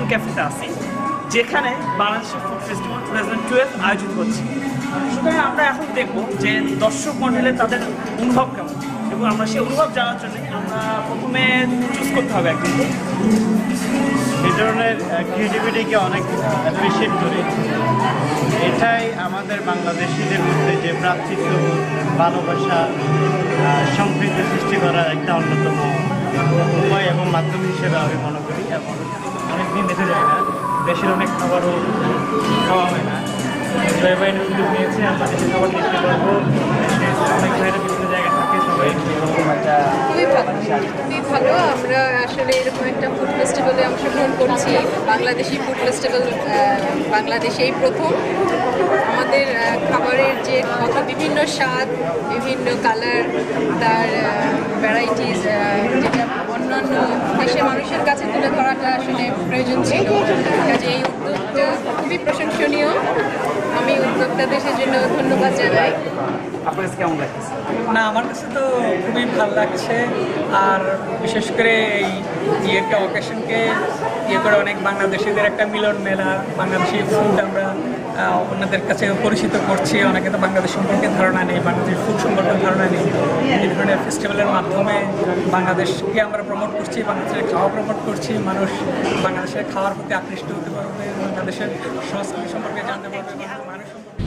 Occasion ক্যাফেতে আছি, যেখানে বাংলাদেশের ফুড ফেস্টিভ্যাল 2012 আয়োজিত হচ্ছে। সুতরাং আমরা এখন দেখব যে দর্শক মণ্ডলে তাদের অনুভব কেমন, এবং আমরা সেই অনুভব জানার জন্য আমরা প্রথমে চুজ করতে হবে একজনকে। এই ধরনের ক্রিয়েটিভিটিকে অনেক অ্যাপ্রিসিয়েট করি। এটাই আমাদের বাংলাদেশিদের মধ্যে যে ভ্রাতৃত্ব, ভালোবাসা, সম্প্রীতি সৃষ্টি করার একটা অন্যতম উপায় এবং মাধ্যম হিসেবে আমি মনে করি। এবং অনেকদিন দেখে যায় না, দেশের অনেক খাবারও খাওয়া হয় না। জয় ভাই উদ্যোগ নিয়েছে, আমরা দেশের খাবার চেষ্টা করবো। অনেক ভাইরা বিভিন্ন জায়গায় থাকে, সবাই খুবই ভালো। আমরা আসলে এরকম একটা ফুড ফেস্টিভ্যালে অংশগ্রহণ করছি। বাংলাদেশি ফুড ফেস্টিভ্যাল বাংলাদেশেই প্রথম। আমাদের খাবারের যে কত বিভিন্ন স্বাদ, বিভিন্ন কালার, তার ভ্যারাইটিস, যেটা অন্যান্য দেশের মানুষের কাছে তুলে ধরাটা আসলে প্রয়োজন ছিল। কাজে এই উদ্যোগটা খুবই প্রশংসনীয়। আমি উদ্যোক্তাদের জন্য ধন্যবাদ জানাই। আপনার কাছে কেমন লাগছে? না, আমার কাছে তো খুবই ভালো লাগছে। আর বিশেষ করে এই একটা অকেশনকে করে অনেক বাংলাদেশিদের একটা মিলন মেলা, বাংলাদেশি ফুড আমরা অন্যদের কাছে পরিচিত করছি। অনেকে তো বাংলাদেশ সম্পর্কে ধারণা নেই, বাংলাদেশের ফুড সম্পর্কে ধারণা নেই। এই ধরনের ফেস্টিভ্যালের মাধ্যমে বাংলাদেশকে আমরা প্রমোট করছি, বাংলাদেশের খাওয়া প্রমোট করছি। মানুষ বাংলাদেশের খাওয়ার প্রতি আকৃষ্ট হতে পারবে, বাংলাদেশের সংস্কৃতি সম্পর্কে জানতে পারবে, মানুষ সম্পর্কে।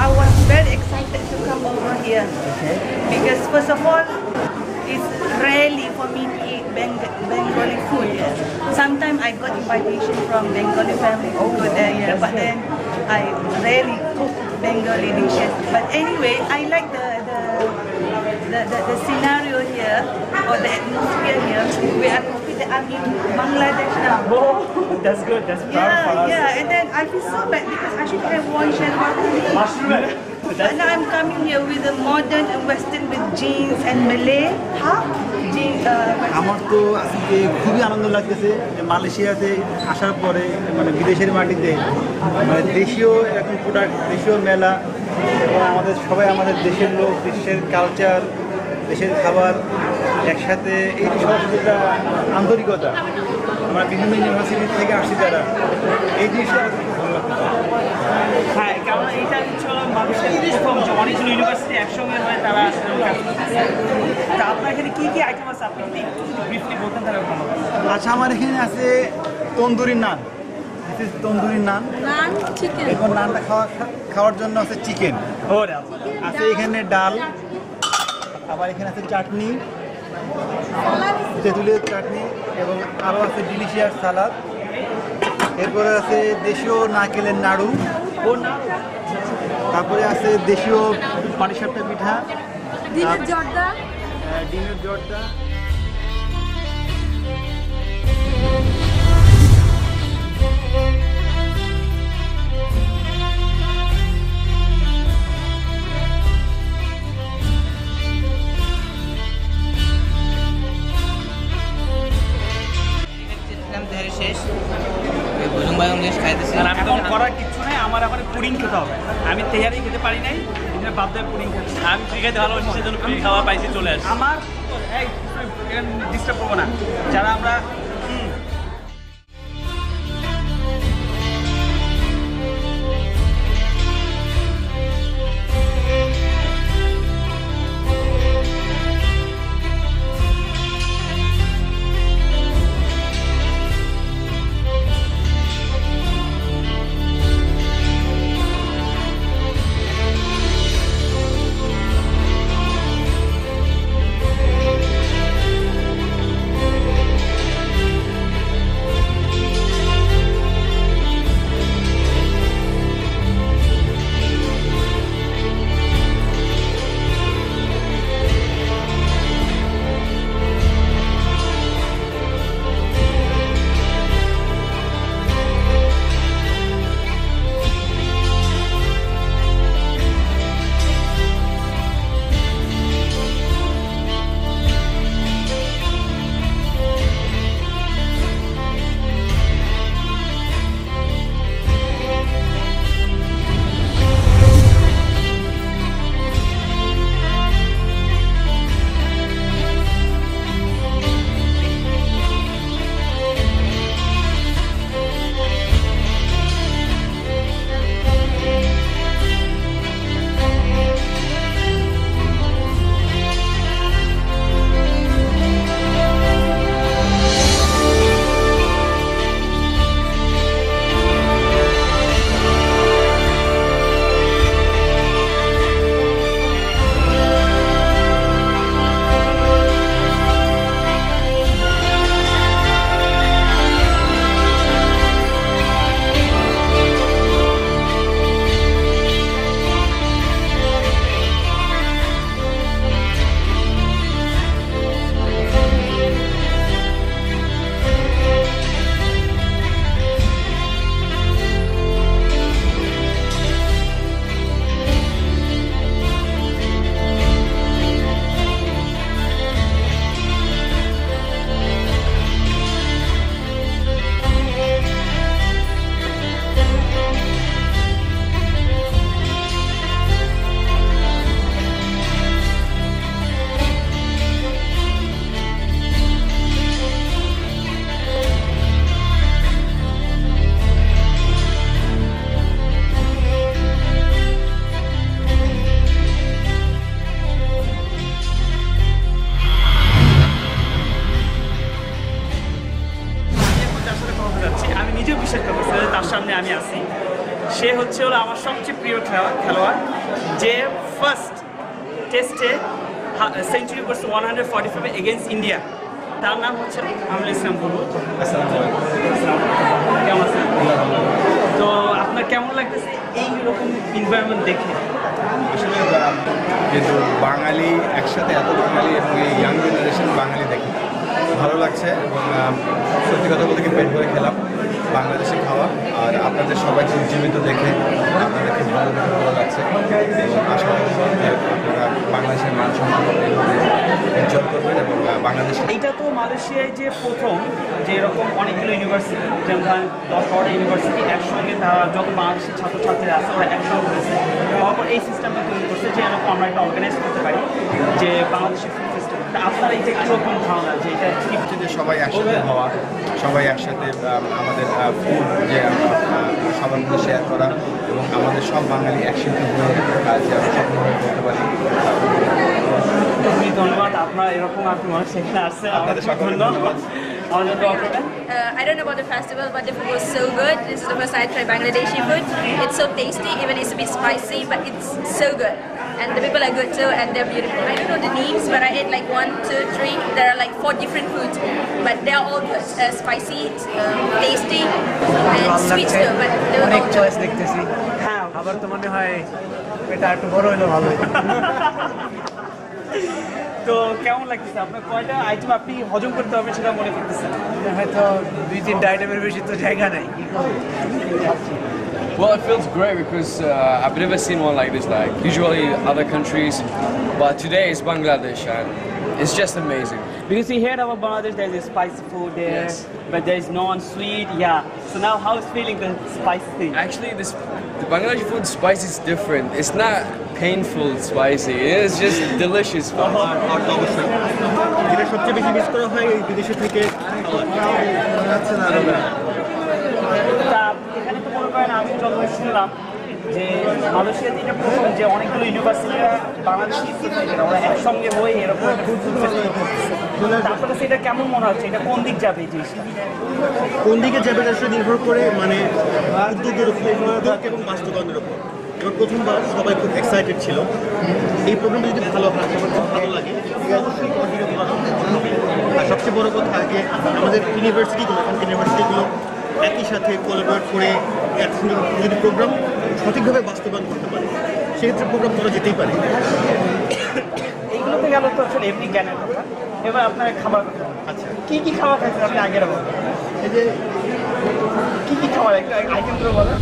I was very excited to come over here because first of all, it's rarely for me to eat Bengali food. Sometimes I got invitation from Bengali family to go there, but then I rarely cook Bengali dishes. But anyway, I like the scenario here or the atmosphere here. We are confident I'm in Bangladesh now. Oh, that's good. That's proud for us. Yeah, and then I feel so bad because I should have one shalwar today. Mushroom. But now I'm coming here with a modern and western with jeans and Malay. How? Jeans. আমার তো আজকে খুবই আনন্দ লাগতেছে যে মালয়েশিয়াতে আসার পরে মানে বিদেশের মাটিতে মানে দেশীয় এরকম প্রোডাক্ট, দেশীয় মেলা, এবং আমাদের সবাই আমাদের দেশের লোক, দেশের কালচার, দেশের খাবার একসাথে, এই সবটা আন্তরিকতা। আমরা বিভিন্ন ইউনিভার্সিটি থেকে আসছি যারা, এই জিনিসটা আমাদের খুব ভালো লাগতেছে। হ্যাঁ, কারণ এইটা হচ্ছে মানুষের প্রথম যে অনেকগুলো ইউনিভার্সিটি একসঙ্গে হয়ে তারা আসলে কাজ করতেছে। তা আপনার এখানে কী কী আইটেম আছে আপনি যদি একটু ব্রিফলি বলতেন তাহলে ভালো হয়। আচ্ছা, আমার এখানে আছে তন্দুরি নান, তন্দুরি নান, এবং নানটা খাওয়ার জন্য আছে চিকেন, আছে এখানে ডাল, আবার এখানে আছে চাটনি, তেঁতুলের চাটনি, এবং আরও আছে ডিলিশিয়াস সালাদ। এরপরে আছে দেশীয় নারকেলের নাড়ু, তারপরে আছে দেশীয় পাটিসাপটা পিঠা, ডিমের জর্দা। শেষ ভুজুং বায়ুং শেষ খাইতেছি। আর আমি তখন করার কিছু নাই, আমার এখন পুডিং খেতে হবে। আমি তেহারি খেতে পারি নাই, কিন্তু বাধ্য হয়ে পুডিং খেতে। আমি ফ্রি খাইতে ভালোবাসি, সেজন্য ফ্রি খাওয়া পাইছি, চলে আসি। আমার ডিস্টার্ব করবো না, যারা আমরা আমার সবচেয়ে প্রিয় খেলোয়াড় যে ফার্স্ট টেস্টে সেঞ্চুরি করছে 145 এগেনস্ট ইন্ডিয়া, তার নাম হচ্ছে আমরুল ইসলাম বুলু। কেমন আছেন? তো আপনার কেমন লাগতেছে এইরকম এনভায়রনমেন্ট দেখে? আসলে যেহেতু বাঙালি একসাথে এত বাঙালি এবং এই ইয়াং জেনারেশন বাঙালি দেখে ভালো লাগছে এবং সত্যি কথা বলতে কি পেট ভরে খেলাম বাংলাদেশে খাওয়া, আর আপনাদের সবাইকে উজ্জীবিত দেখে আপনাদেরকে ভালো লাগছে এবং আশা করি যে আপনারা বাংলাদেশের মান সম্মান এনজয় করবেন এবং বাংলাদেশ। এইটা তো মালয়েশিয়ায় যে প্রথম যে এরকম অনেকগুলো ইউনিভার্সিটি, যেমন 10-12টা ইউনিভার্সিটি একসঙ্গে তারা যত বাংলাদেশের ছাত্রছাত্রীরা আছে ওরা একসঙ্গে হয়েছে, তারপর এই সিস্টেমটা তৈরি করছে যে এরকম আমরা একটা অর্গানাইজ করতে পারি যে বাংলাদেশের ফুড ফেস্টিভ্যাল। আপনার এই যে কীরকম ধারণা যে এটা কি হচ্ছে যে সবাই একসাথে হওয়া, সবাই একসাথে আমাদের ফুড যে সবার মধ্যে শেয়ার করা এবং আমাদের সব বাঙালি একসাথে হয়ে যে আমরা সফলভাবে করতে পারি। খুবই ধন্যবাদ, আপনার এরকম আর কি মানুষ এখানে আসছে, আপনাদের সকলকে ধন্যবাদ। I don't know about the festival, but the food was so good. This is the first time I tried Bangladeshi food. It's so tasty, even it's a bit spicy, but it's so good. And the people are good too, and they're beautiful. I don't know the names, but I ate like 1, 2, 3. There are like 4 different foods, but they're all good. Spicy, tasty, and sweet too. But they were all good. Choice দেখতেছি, হ্যাঁ আবার তো মনে হয় এটা একটু বড় হলে ভালো হতো। তো কেমন লাগতেছে আপনার? কয়টা আইটেম আপনি হজম করতে হবে সেটা মনে করতেছেন? হয়তো 2-3টা আইটেমের বেশি তো জায়গা নাই। Well, it feels great because I've never seen one like this. Like usually other countries, but today is Bangladesh, and it's just amazing. Because we heard about Bangladesh, there's a spicy food there, Yes. but there's non-sweet. Yeah. So now, how is feeling the spicy thing? Actually, the Bangladeshi food spice is different. It's not painful spicy. It's just delicious. অবশ্যই যেটা সবচেয়ে বেশি miss করা হয় এই বিদেশে থেকে আচ্ছা না তা এখানে তো মনে করেন আমি যত শুনলাম যে মালয়েশিয়াতে এটা প্রথম যে অনেকগুলো ইউনিভার্সিটিরা বাংলাদেশি স্টুডেন্টরা ওরা একসঙ্গে হয়ে এরকম একটা ফুড ফেস্টিভ্যাল করতেছে। আপনার কাছে এটা কেমন মনে হচ্ছে? এটা কোন দিক যাবে এই জিনিসটা? কোন দিকে যাবে তার সাথে নির্ভর করে মানে উদ্যোগের উপর এবং বাস্তবায়নের উপর। এবার প্রথমবার সবাই খুব এক্সাইটেড ছিল, এই প্রোগ্রামটা যদি ভালো হয় সবার খুব ভালো লাগে অবশ্যই কন্টিনিউ করা হবে। আর সবচেয়ে বড় কথা যে আমাদের ইউনিভার্সিটিগুলো একই সাথে কোলাবোরেট করে এক সুন্দর যদি প্রোগ্রাম সঠিকভাবে বাস্তবায়ন করতে পারে সেক্ষেত্রে প্রোগ্রাম করা যেতেই পারে। এইগুলো তো গেল তো আসলে এমনি জ্ঞানের কথা। এবার আপনার খাবার কথা। আচ্ছা, কী খাবার খাইছেন আপনি আগের আবার? এই যে কী খাবার একটা আইটেমগুলো বলেন।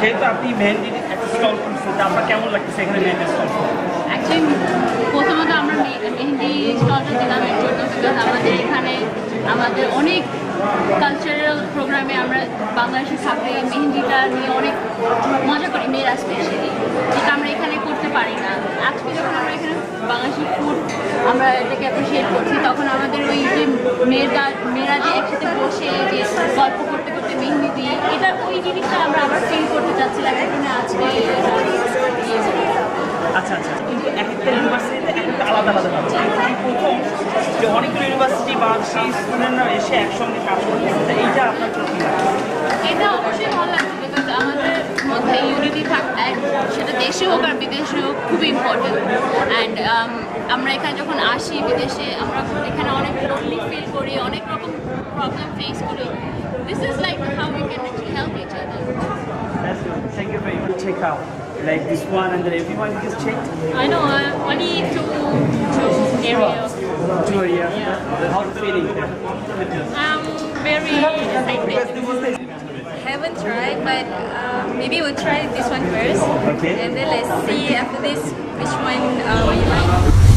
যেহেতু আপনি মেহেন্দির একটা স্টল করছেন, আপনার কেমন লাগতেছে এখানে মেহেন্দির স্টল? অ্যাকচুয়ালি প্রথমত আমরা মেহেন্দি স্টলটা দিলাম এর জন্য বিকজ আমাদের এখানে আমাদের অনেক কালচারাল প্রোগ্রামে আমরা বাংলাদেশে থাকলে মেহেন্দিটা নিয়ে অনেক মজা করি, মেয়েরা স্পেশালি, যেটা আমরা এখানে করতে পারি না। আজকে যখন আমরা এখানে বাংলাদেশি ফুড আমরা এটাকে অ্যাপ্রিসিয়েট করছি, তখন আমাদের ওই যে মেয়েরা যে একসাথে বসে যে গল্প করতে করতে মেহেন্দি দিই, এটা ওই জিনিসটা আমরা আবার ফিল করতে চাচ্ছিলাম, এর জন্য আজকে আচ্ছা আচ্ছা, কিন্তু এক একটা ইউনিভার্সিটিতে এক একটা আলাদা আলাদা পাচ্ছে। প্রথম যে অনেকগুলো ইউনিভার্সিটি বাংলাদেশি স্টুডেন্টরা এসে একসঙ্গে কাজ করতেছে, এইটা আপনার চোখে এটা অবশ্যই ভালো লাগছে বিকজ আমাদের মধ্যে ইউনিটি থাকতে সেটা দেশে হোক আর বিদেশে হোক খুবই ইম্পর্টেন্ট। অ্যান্ড আমরা এখানে যখন আসি বিদেশে আমরা এখানে অনেক লোনলি ফিল করি, অনেক রকম প্রবলেম ফেস করি। This is like how we can actually help each other. Thank you very much. Check out like this one and then everyone gets checked. I know only two areas. To yeah. How feeling? Very excited. Haven't tried, but maybe we'll try this one first. Okay. And then let's see after this which one we like.